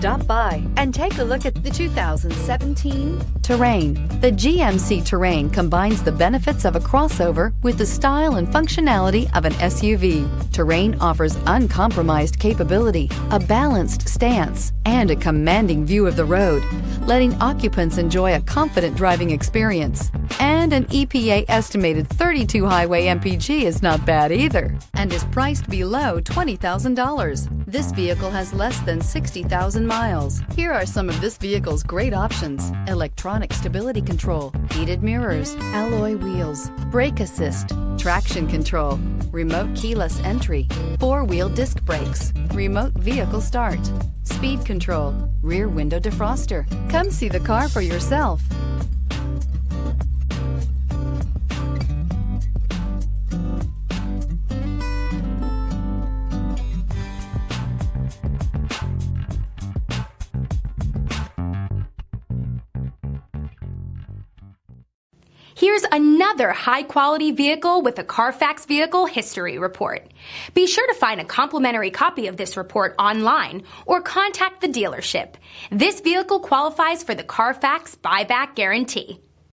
Stop by and take a look at the 2017 Terrain. The GMC Terrain combines the benefits of a crossover with the style and functionality of an SUV. Terrain offers uncompromised capability, a balanced stance, and a commanding view of the road, letting occupants enjoy a confident driving experience. And an EPA estimated 32 highway MPG is not bad either, and is priced below $20,000. This vehicle has less than 60,000 miles. Here are some of this vehicle's great options: electronic stability control, heated mirrors, alloy wheels, brake assist, traction control, remote keyless entry, four-wheel disc brakes, remote vehicle start, speed control, rear window defroster. Come see the car for yourself. Here's another high-quality vehicle with a CARFAX Vehicle History Report. Be sure to find a complimentary copy of this report online or contact the dealership. This vehicle qualifies for the CARFAX Buyback Guarantee.